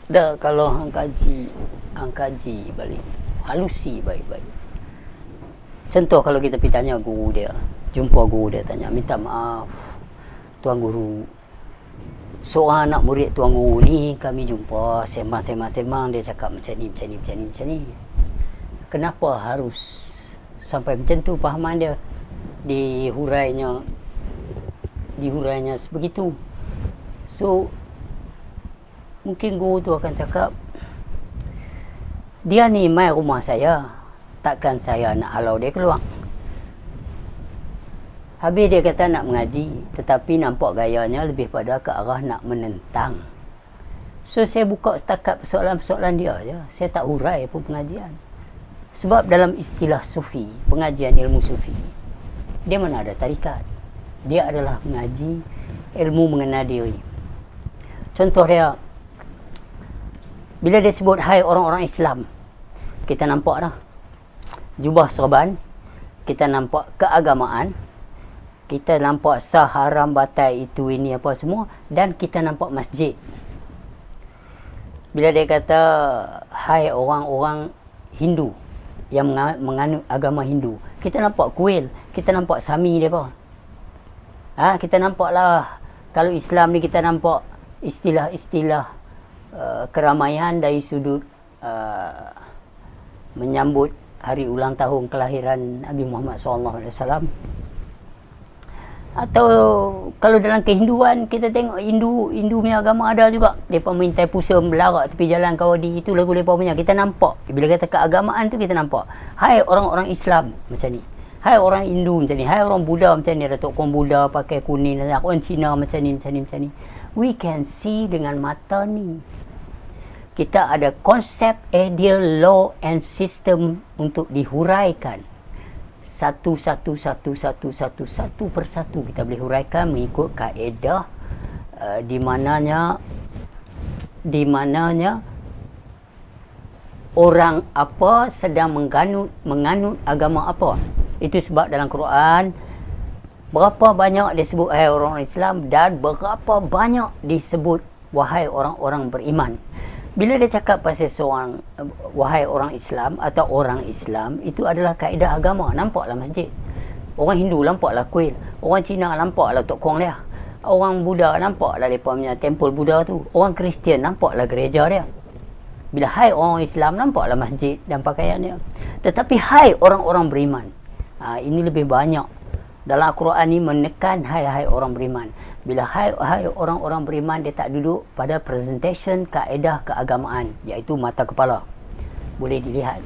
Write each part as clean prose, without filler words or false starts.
Dah kalau hang kaji balik, halusi baik-baik. Contoh kalau kita pergi tanya guru dia, jumpa guru dia tanya, minta maaf tuan guru, seorang anak murid tuan guru ni kami jumpa sembang, dia cakap macam ni. Kenapa harus sampai macam tu pahaman dia? Dihurainya sebegitu. So mungkin guru tu akan cakap, dia ni mai rumah saya, takkan saya nak halau dia keluar. Habis dia kata nak mengaji, tetapi nampak gayanya lebih pada ke arah nak menentang. So saya buka setakat persoalan-persoalan dia je, saya tak hurai pun pengajian. Sebab dalam istilah sufi, pengajian ilmu sufi, dia mana ada tarikat. Dia adalah mengaji ilmu mengenal diri. Contoh dia, bila dia sebut hai orang-orang Islam, kita nampak dah jubah serban, kita nampak keagamaan, kita nampak sah haram batal itu ini apa semua, dan kita nampak masjid. Bila dia kata hai orang-orang Hindu yang menganut agama Hindu, kita nampak kuil, kita nampak sami dia apa. Kita nampaklah kalau Islam ni kita nampak istilah-istilah keramaian dari sudut menyambut hari ulang tahun kelahiran Nabi Muhammad SAW. Atau kalau dalam kehinduan kita tengok Hindu punya agama ada juga, depa minta pusa melarak tepi jalan Kawadi, itu lagu depa punya. Kita nampak bila kata keagamaan tu, kita nampak hai orang-orang Islam macam ni, hai orang Hindu macam ni, hai orang Buddha macam ni, Datuk Kong Buddha pakai kuning, orang Cina macam ni. We can see dengan mata ni. Kita ada konsep, ideal, law and system untuk dihuraikan satu persatu. Kita boleh huraikan mengikut kaedah di mananya orang apa sedang menganut agama apa. Itu sebab dalam Quran berapa banyak disebut wahai orang Islam, dan berapa banyak disebut wahai orang-orang beriman. Bila dia cakap pasal seorang wahai orang Islam atau orang Islam, itu adalah kaedah agama. Nampaklah masjid. Orang Hindu nampaklah kuil. Orang Cina nampaklah Tok Kong dia. Orang Buddha nampaklah mereka punya temple Buddha tu. Orang Kristian nampaklah gereja dia. Bila hai orang Islam, nampaklah masjid dan pakaian dia. Tetapi hai orang-orang beriman, ini lebih banyak dalam Al-Quran ni menekan hai orang beriman. Bila hai orang-orang beriman, dia tak duduk pada presentation kaedah keagamaan, iaitu mata kepala, boleh dilihat.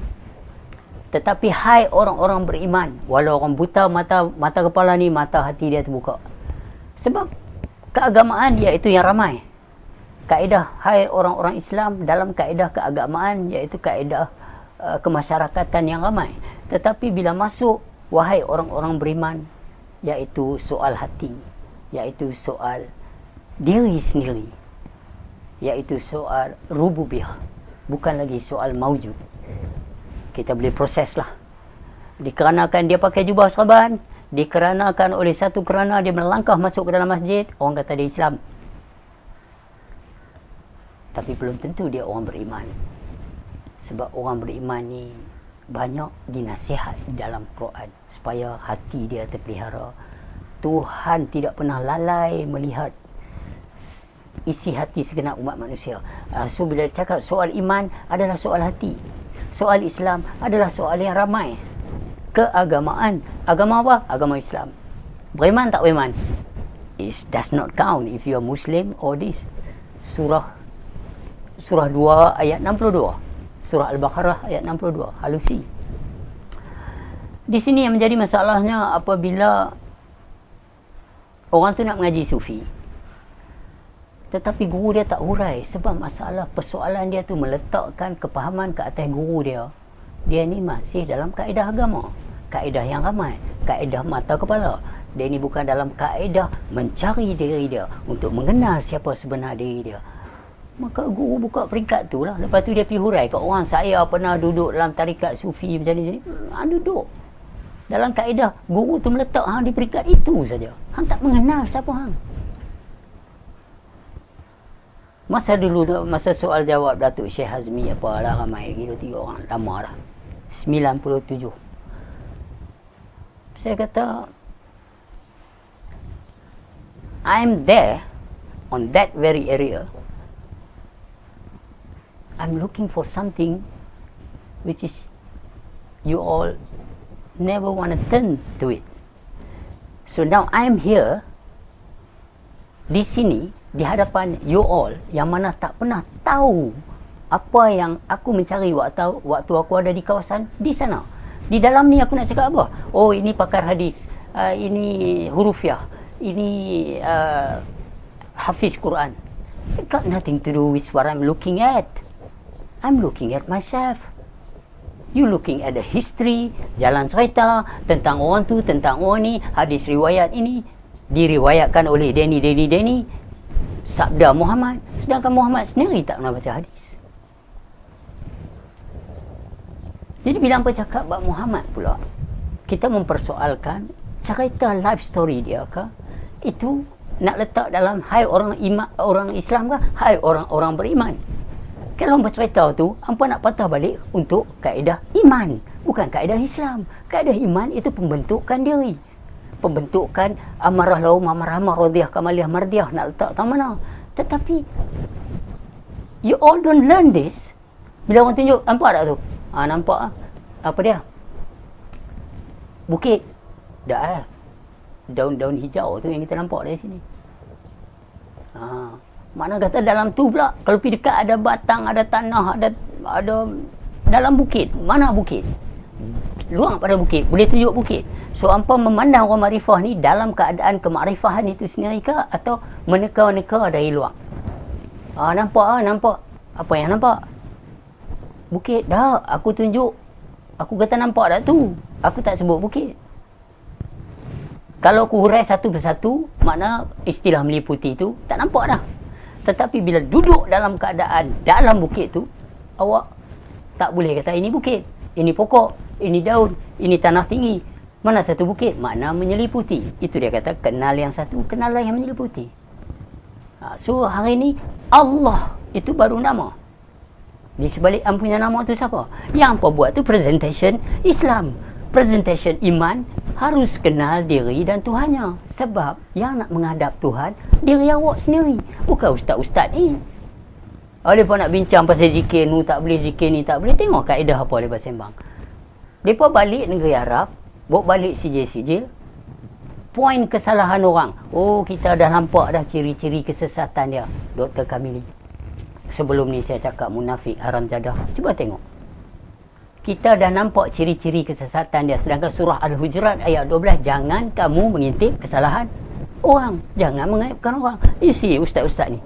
Tetapi hai orang-orang beriman, walau orang buta mata kepala ni, mata hati dia terbuka. Sebab keagamaan iaitu yang ramai. Kaedah hai orang-orang Islam dalam kaedah keagamaan iaitu kaedah kemasyarakatan yang ramai. Tetapi bila masuk wahai orang-orang beriman, iaitu soal hati, iaitu soal diri sendiri, iaitu soal rububiyah, bukan lagi soal maujud. Kita boleh proses lah. Dikarenakan dia pakai jubah serban, dikarenakan oleh satu kerana dia melangkah masuk ke dalam masjid, orang kata dia Islam. Tapi belum tentu dia orang beriman. Sebab orang beriman ni banyak dinasihat di dalam Quran supaya hati dia terpelihara. Tuhan tidak pernah lalai melihat isi hati segenap umat manusia. So bila cakap soal iman adalah soal hati, soal Islam adalah soal yang ramai. Keagamaan, agama apa? Agama Islam. Beriman tak beriman? It does not count if you are Muslim or this. Surah 2 ayat 62. Surah Al-Baqarah ayat 62. Halusi. Di sini yang menjadi masalahnya apabila orang tu nak mengaji sufi, tetapi guru dia tak hurai. Sebab masalah persoalan dia tu meletakkan kepahaman ke atas guru dia. Dia ni masih dalam kaedah agama, kaedah yang ramai, kaedah mata kepala. Dia ni bukan dalam kaedah mencari diri dia, untuk mengenal siapa sebenar diri dia. Maka guru buka peringkat tu lah. Lepas tu dia pergi hurai kat orang, saya pernah duduk dalam tarikat sufi macam ni. Duduk dalam kaedah, guru tu meletak hang di peringkat itu saja. Hang tak mengenal siapa hang. Masa soal jawab Datuk Syekh Hazmi apalah ramai lagi 2-3 orang lama dah. 97. Saya kata I'm there on that very area. I'm looking for something which is you all never want to turn to it. So now I'm here di sini di hadapan you all yang mana tak pernah tahu apa yang aku mencari waktu aku ada di kawasan di sana. Di dalam ni aku nak cakap apa? Oh, ini pakar hadis, ini hurufiah, ini hafiz Quran. It got nothing to do with what I'm looking at. I'm looking at myself. You looking at the history, jalan cerita tentang orang tu, tentang orang ni, hadis riwayat ini diriwayatkan oleh Denny, sabda Muhammad. Sedangkan Muhammad sendiri tak pernah baca hadis. Jadi bila hampa cakap bab Muhammad pula, kita mempersoalkan cerita life story dia ke? Itu nak letak dalam hai orang Islam ke? Hai orang beriman. Kalau hampa cerita tu, hampa nak patah balik untuk kaedah iman, bukan kaedah Islam. Kaedah iman itu pembentukan diri. Pembentukan amarah laum, amarah radiyah, kamaliyah, mardiyah, nak letak tak mana. Tetapi you all don't learn this. Bila orang tunjuk, nampak tak tu? Nampak apa dia? Bukit. Dah daun-daun hijau tu yang kita nampak dari sini. Mana kata dalam tu pula, kalau pergi dekat ada batang, ada tanah, ada dalam bukit. Mana bukit? Luang pada bukit, boleh tunjuk bukit. So hampa memandang orang makrifah ni dalam keadaan kemakrifahan itu sendiri ke, atau meneka-neka dari luar? Nampak. Apa yang nampak? Bukit. Dah, aku tunjuk. Aku kata nampak tak tu? Aku tak sebut bukit. Kalau aku hurai satu persatu, makna istilah meliputi tu tak nampak dah. Tetapi bila duduk dalam keadaan dalam bukit tu, awak tak boleh kata ini bukit, ini pokok, ini daun, ini tanah tinggi. Mana satu bukit? Makna menyeliputi. Itu dia kata kenal yang satu, kenal yang menyeliputi. So hari ni Allah itu baru nama. Di sebalik ampunya nama tu siapa? Yang apa buat tu presentation Islam, presentation iman. Harus kenal diri dan Tuhannya. Sebab yang nak menghadap Tuhan, diri awak sendiri, bukan ustaz-ustaz ni. Mereka nak bincang pasal zikir ni tak boleh, zikir ni tak boleh. Tengok kaedah apa mereka sembang. Mereka balik negeri Arab, bawa balik sijil-sijil, poin kesalahan orang. Oh, kita dah nampak dah ciri-ciri kesesatan dia, Dr. Kamili. Sebelum ni saya cakap munafik, haram jadah. Cuba tengok. Kita dah nampak ciri-ciri kesesatan dia. Sedangkan surah Al-Hujurat ayat 12, jangan kamu mengintip kesalahan orang. Jangan mengaibkan orang. You see ustaz-ustaz ni,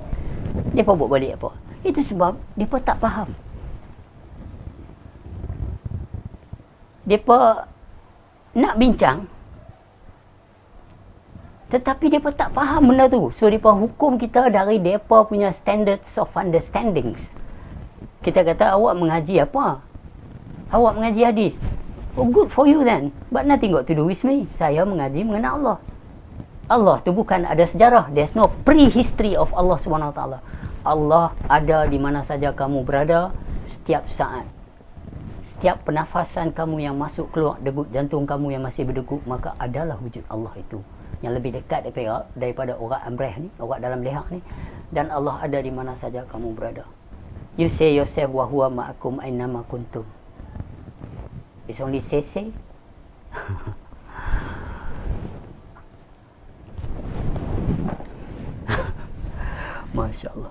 mereka buat balik apa? Itu sebab mereka tak faham. Mereka nak bincang, tetapi mereka tak faham benda tu. So mereka hukum kita dari mereka punya standards of understandings. Kita kata awak mengaji apa? Awak mengaji hadis. Oh, good for you then. But nothing got to do with me. Saya mengaji mengenal Allah. Allah tu bukan ada sejarah. There's no prehistory of Allah SWT. Allah ada di mana saja kamu berada, setiap saat. Setiap pernafasan kamu yang masuk keluar, degup jantung kamu yang masih berdegup, maka adalah wujud Allah itu. Yang lebih dekat daripada orang amreh ni, orang dalam lehak ni. Dan Allah ada di mana saja kamu berada. You say yourself, wa huwa ma'akum aynama kuntum. It's only say. Masya Allah.